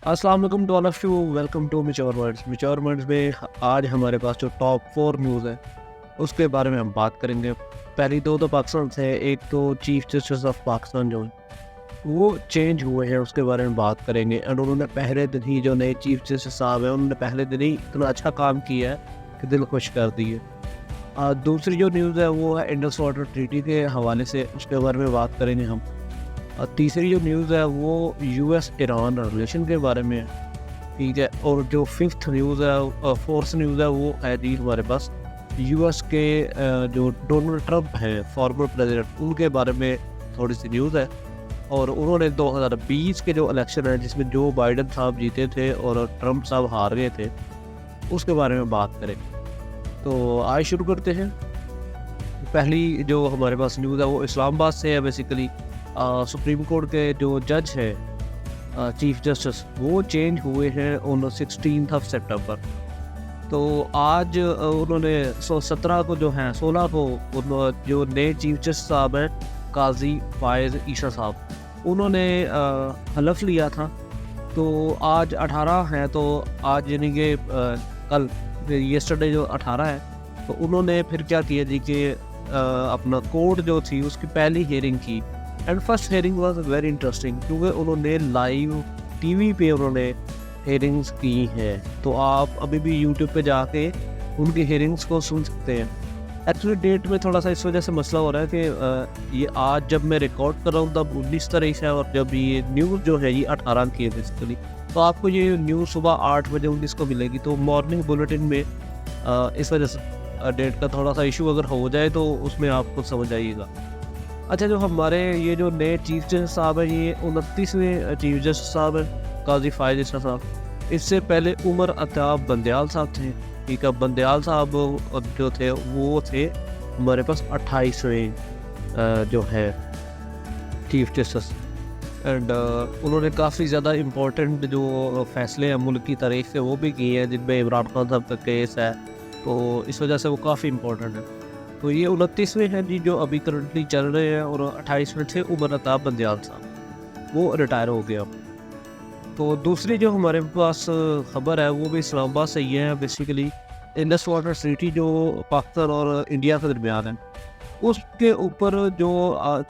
अस्सलाम वालेकुम to all of you. Welcome to mature words में आज हमारे पास जो टॉप 4 न्यूज़ है उसके बारे में हम बात करेंगे। पहली दो तो पाकिस्तान से है। एक तो चीफ जस्टिस ऑफ पाकिस्तान जो वो चेंज हुए हैं उसके बारे में बात करेंगे। एंड उन्होंने पहले दिन ही जो नए चीफ जस्टिस साहब हैं उन्होंने पहले दिन ही इतना अच्छा काम किया है कि दिल खुश कर दिए। दूसरी जो न्यूज़ है वो है इंडस वाटर ट्रीटी के हवाले से, उसके बारे में बात करेंगे हम। और तीसरी जो न्यूज़ है वो यूएस ईरान रिलेशन के बारे में है, ठीक है। और जो फिफ्थ न्यूज़ है, फोर्थ न्यूज़ है वो है जी हमारे पास यूएस के जो डोनाल्ड ट्रंप हैं फॉर्मर प्रेसिडेंट, उनके बारे में थोड़ी सी न्यूज़ है। और उन्होंने 2020 के जो इलेक्शन है जिसमें जो बाइडन साहब जीते थे और ट्रंप साहब हार गए थे उसके बारे में बात करें। तो आज शुरू करते हैं। पहली जो हमारे पास न्यूज़ है वो इस्लामाबाद से है। बेसिकली सुप्रीम कोर्ट के जो जज है चीफ जस्टिस वो चेंज हुए हैं ऑन 16 सितंबर। तो आज उन्होंने 17 को जो है 16 को जो नए चीफ जस्टिस साहब हैं काजी फायज़ ईसा साहब उन्होंने हलफ लिया था। तो आज 18 है, तो आज यानी कि कल येस्टरडे जो 18 है, तो उन्होंने फिर क्या किया जी कि अपना कोर्ट जो थी उसकी पहली हियरिंग की। And first hearing was very interesting क्योंकि उन्होंने लाइव टीवी पे उन्होंने हेयरिंग्स की हैं। तो आप अभी भी यूट्यूब पे जाके उनकी हेयरिंग्स को सुन सकते हैं। एक्चुअली डेट में थोड़ा सा इस वजह से मसला हो रहा है कि ये आज जब मैं रिकॉर्ड कर रहा हूँ तब 19 तारीख है और जब ये न्यूज़ जो है ये 18 की है बेसिकली। तो आपको ये न्यूज़ सुबह 8 बजे 19 को मिलेगी। तो मॉर्निंग बुलेटिन में इस वजह से डेट का थोड़ा सा इशू अगर हो जाए तो उसमें आपको समझ आइएगा। अच्छा, जो हमारे ये जो नए चीफ जस्टिस साहब हैं ये 29वें चीफ जस्टिस साहब हैं काजी फायज़ ईसा साहब। इससे पहले उमर अताब बंदयाल साहब थे, ठीक है। बंदयाल साहब जो थे वो थे हमारे पास 28वें जो है चीफ जस्टिस। एंड उन्होंने काफ़ी ज़्यादा इम्पोर्टेंट जो फैसले हैं मुल्क की तारीख से वो भी किए हैं, जिनमें इमरान खान साहब का केस है, तो इस वजह से वो काफ़ी इम्पोर्टेंट है। तो ये 29वें हैं जी जो अभी करंटली चल रहे हैं। और 28वें थे उमर अताब बंदयाल साहब, वो रिटायर हो गया। तो दूसरी जो हमारे पास खबर है वो भी इस्लामाबाद से ही है। बेसिकली इंडस वाटर ट्रीटी जो पाकिस्तान और इंडिया के दरमियान है उसके ऊपर जो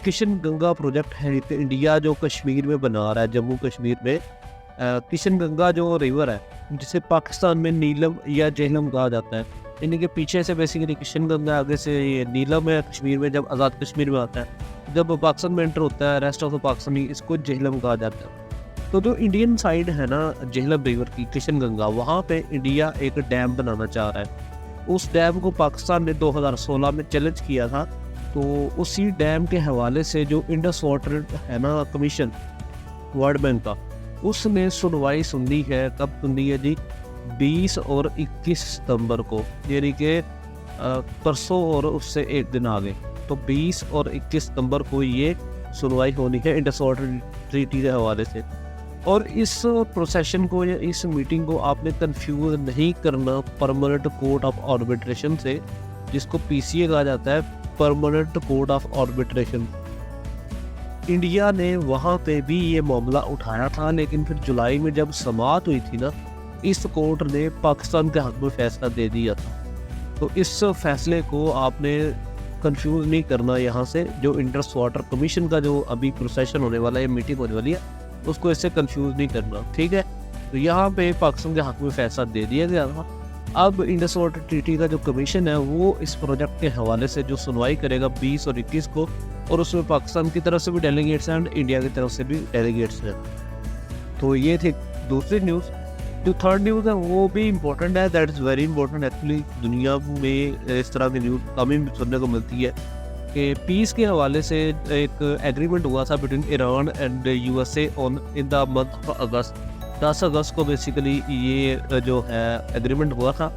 किशन गंगा प्रोजेक्ट है कि इंडिया जो कश्मीर में बना रहा है, जम्मू कश्मीर में किशन गंगा जो रिवर है जिसे पाकिस्तान में नीलम या झेलम कहा जाता है। इन्हीं के पीछे से बेसिकली किशन गंगा, आगे से ये नीलम है कश्मीर में, जब आज़ाद कश्मीर में आता है, जब पाकिस्तान में एंटर होता है रेस्ट ऑफ द पाकिस्तान इसको झेलम कहा जाता है। तो जो इंडियन साइड है ना झेलम रिवर की किशन गंगा, वहाँ पे इंडिया एक डैम बनाना चाह रहा है। उस डैम को पाकिस्तान ने 2016 में चैलेंज किया था। तो उसी डैम के हवाले से जो इंडस वाटर है ना कमीशन वर्ल्ड बैंक का, उसने सुनवाई सुनी है। कब सुनी है जी? 20 और 21 सितंबर को, यानी कि परसों और उससे एक दिन आगे। तो 20 और 21 सितंबर को ये सुनवाई होनी है इंडस वाटर ट्रीटी के हवाले से। और इस प्रोसेशन को या इस मीटिंग को आपने कंफ्यूज नहीं करना परमानेंट कोर्ट ऑफ आर्बिट्रेशन से, जिसको पीसीए कहा जाता है, permanent court of arbitration. India ने वहाँ पे भी ये मामला उठाया था, लेकिन फिर जुलाई में जब समाअत हुई थी ना, इस कोर्ट ने पाकिस्तान के हक में फैसला दे दिया था। तो इस फैसले को आपने कंफ्यूज नहीं करना यहाँ से। जो इंडस वाटर कमीशन का जो अभी प्रोसेशन होने वाला है, मीटिंग होने वाली है, उसको इससे कंफ्यूज नहीं करना, ठीक है। तो यहाँ पे पाकिस्तान के हक में फैसला दे दिया गया था। अब इंडस वाटर ट्रीटी का जो कमीशन है वो इस प्रोजेक्ट के हवाले से जो सुनवाई करेगा 20 और 21 को, और उसमें पाकिस्तान की तरफ से भी डेलीगेट्स हैं एंड इंडिया की तरफ से भी डेलीगेट्स हैं। तो ये थी दूसरी न्यूज़। जो थर्ड न्यूज़ है वो भी इम्पोर्टेंट है, that is very important. Actually दुनिया में इस तरह की न्यूज़ कम ही सुनने को मिलती है कि पीस के हवाले से एक एग्रीमेंट हुआ था between Iran and USA on in the month of अगस्त। 10 अगस्त को बेसिकली ये जो है एग्रीमेंट हुआ था।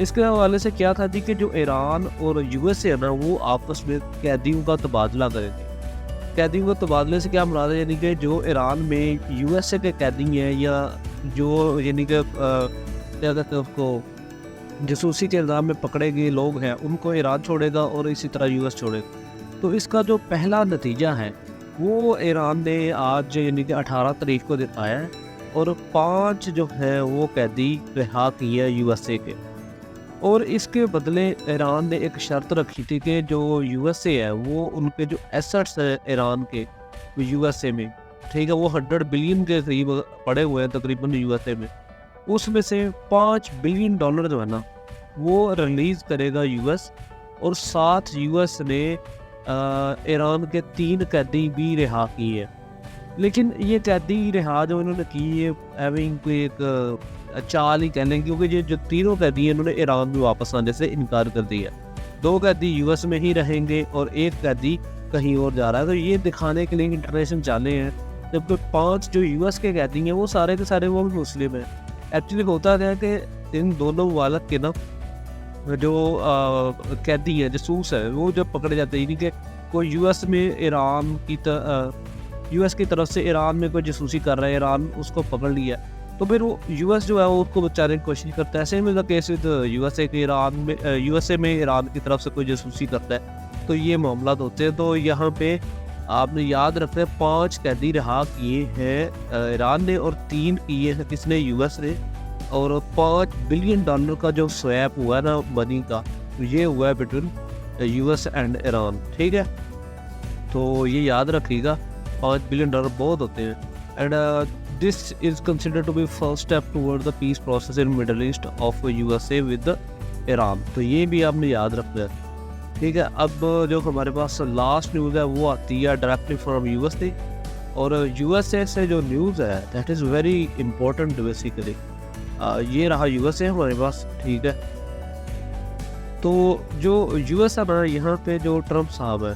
इसके हवाले से क्या था जी कि जो ईरान और यूएसए है ना वो आपस में कैदियों का तबादला करेंगे। कैदियों के तबादले से क्या मुराद है, यानी कि जो ईरान में यूएसए के कैदी हैं या जो यानी कि क्या कहते हैं उसको जासूसी के इल्ज़ाम में पकड़े गए लोग हैं, उनको ईरान छोड़ेगा और इसी तरह यूएस छोड़ेगा। तो इसका जो पहला नतीजा है वो ईरान ने आज यानी कि 18 तारीख को दिखाया है और 5 जो हैं वो कैदी रिहा किए यूएसए के। और इसके बदले ईरान ने एक शर्त रखी थी कि जो यूएसए है वो उनके जो एसेट्स हैं ईरान के यूएसए में, ठीक है, वो 100 बिलियन के करीब पड़े हुए हैं तकरीबन यूएसए में, उसमें से $5 बिलियन जो है ना वो रिलीज़ करेगा यूएस। और साथ यूएस ने ईरान के 3 कैदी भी रिहा किए। लेकिन ये कैदी रिहा जो इन्होंने की है एवं कोई एक चाल ही कह लें, क्योंकि ये जो तीनों कैदी हैं इन्होंने ईरान में वापस आने से इनकार कर दिया। 2 कैदी यूएस में ही रहेंगे और 1 कैदी कहीं और जा रहा है। तो ये दिखाने के लिए इंटरनेशनल चाले हैं, जबकि 5 जो यूएस के कैदी हैं वो सारे के सारे वो मुस्लिम हैं। एक्चुअली होता क्या है कि इन दोनों वालक के ना जो कैदी हैं, जसूस है, वो जब पकड़े जाते हैं, यानी कि कोई यूएस में ईरान की यूएस की तरफ से ईरान में कोई जसूसी कर रहा है, ईरान उसको पकड़ लिया, तो फिर वो यूएस जो है वो उसको बचाने की कोशिश करता है। ऐसे में केस विद यूएसए के यूएसए में ईरान की तरफ से कोई जसूसी करता है, तो ये मामला होते हैं। तो यहाँ पे आपने याद रखना है 5 कैदी रिहा किए हैं ईरान ने और 3 किए हैं किसने, यूएस ने। और $5 बिलियन का जो स्वैप हुआ है ना मनी का, ये हुआ है बिटवीन यूएस एंड ईरान, ठीक है। तो ये याद रखिएगा, $5 बिलियन बहुत होते हैं। And this is considered to be first step toward the peace process in middle east of USA with Iran. तो ये भी आपने याद रखना है, ठीक है। अब जो हमारे पास लास्ट न्यूज़ है वो आती है डायरेक्टली फ्रॉम यूएसए, और यूएसए से जो न्यूज़ है that is very important basically. ये रहा यूएसए हमारे पास, ठीक है। तो जो यूएस है ना, यहाँ पे जो ट्रम्प साहब है,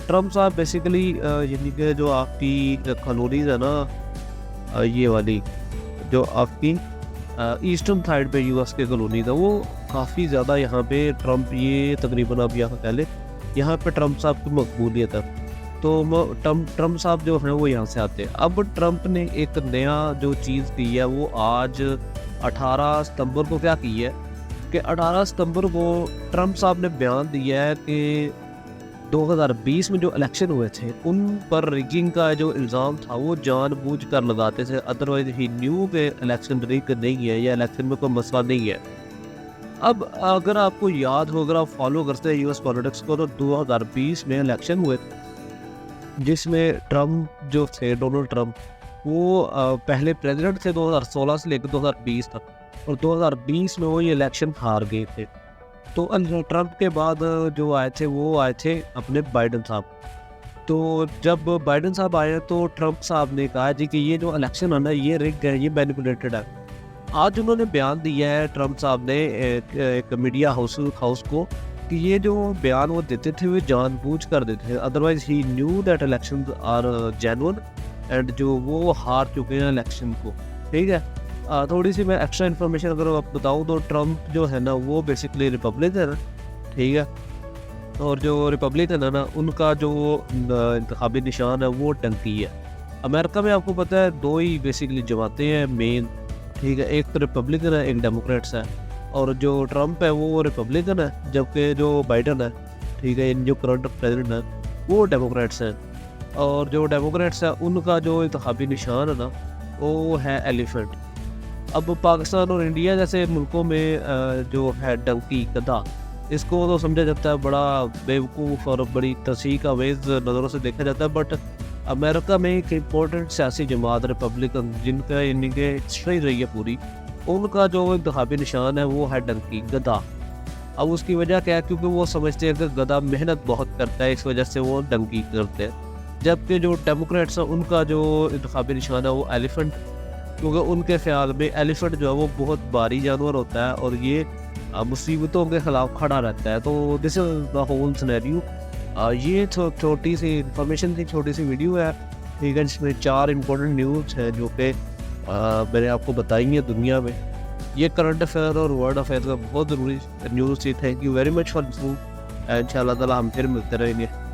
ट्रम्प साहब बेसिकली यानी कि जो आपकी कॉलोनीज है ना, ये वाली जो आपकी ईस्टर्न साइड पे यूएस के कॉलोनी था, वो काफ़ी ज़्यादा यहाँ पे ट्रम्प, ये तकरीबन आप यहाँ पहले यहाँ पे ट्रम्प साहब की मकबूलियत है। तो ट्रम्प साहब जो हैं वो यहाँ से आते हैं। अब ट्रम्प ने एक नया जो चीज़ की है वो आज 18 सितंबर को क्या की है कि 18 सितंबर को ट्रम्प साहब ने बयान दिया है कि 2020 में जो इलेक्शन हुए थे उन पर रिगिंग का जो इल्ज़ाम था वो जानबूझकर लगाते थे, अदरवाइज ही न्यू के इलेक्शन रिग नहीं है या इलेक्शन में कोई मसला नहीं है। अब अगर आपको याद हो, अगर आप फॉलो करते हैं यूएस पॉलिटिक्स को, तो 2020 में इलेक्शन हुए जिसमें ट्रम्प जो थे, डोनाल्ड ट्रम्प, वो पहले प्रेसिडेंट थे 2016 से लेकर 2020 तक, और 2020 में वो ये इलेक्शन हार गए थे। तो ट्रम्प के बाद जो आए थे वो आए थे अपने बाइडन साहब। तो जब बाइडन साहब आए तो ट्रम्प साहब ने कहा जी कि ये जो इलेक्शन है ना ये रिग है, ये मैनिपुलेटेड है। आज उन्होंने बयान दिया है ट्रम्प साहब ने एक मीडिया हाउस को कि ये जो बयान वो देते थे वो जानबूझ कर देते थे, अदरवाइज ही knew that election are genuine and जो वो हार चुके हैं इलेक्शन को, ठीक है। थोड़ी सी मैं एक्स्ट्रा इन्फॉर्मेशन अगर आप बताऊँ तो ट्रम्प जो है ना वो बेसिकली रिपब्लिकन है, ठीक है। और जो रिपब्लिकन है ना उनका जो इंतखाबी निशान है वो टंकी है। अमेरिका में आपको पता है 2 ही बेसिकली जमातें हैं मेन, ठीक है, एक तो रिपब्लिकन है, एक डेमोक्रेट्स है। और जो ट्रम्प है वो रिपब्लिकन है, जबकि जो बाइडन है, ठीक है, जो करंट प्रेसिडेंट है वो डेमोक्रेट्स हैं। और जो डेमोक्रेट्स है उनका जो इंतखाबी निशान है ना वो है एलिफेंट। अब पाकिस्तान और इंडिया जैसे मुल्कों में जो है डंकी, गधा, इसको तो समझा जाता है बड़ा बेवकूफ़ और बड़ी तस्हीह का वेज़ नज़रों से देखा जाता है। बट अमेरिका में एक इम्पोर्टेंट सियासी जमात रिपब्लिकन, जिनका यानी कि हिस्ट्री रही है पूरी, उनका जो इंतखाबी निशान है वो है डंकी, गधा। अब उसकी वजह क्या है, क्योंकि वो समझते हैं कि गधा मेहनत बहुत करता है, इस वजह से वो डंकी करते हैं। जबकि जो डेमोक्रेट्स हैं उनका जो इंतखाबी निशान है वो एलिफेंट, क्योंकि उनके ख्याल में एलिफेंट जो है वो बहुत भारी जानवर होता है और ये मुसीबतों के ख़िलाफ़ खड़ा रहता है। तो this is the whole scenario. ये छोटी सी इंफॉर्मेशन थी, छोटी सी वीडियो है, ठीक है, जिसमें 4 इंपॉर्टेंट न्यूज़ हैं जो कि मैंने आपको बताई है दुनिया में। ये करंट अफेयर और वर्ल्ड अफेयर का बहुत ज़रूरी न्यूज़ थी। Thank you very much for listening. इंशाल्लाह ताला हम फिर मिलते रहेंगे।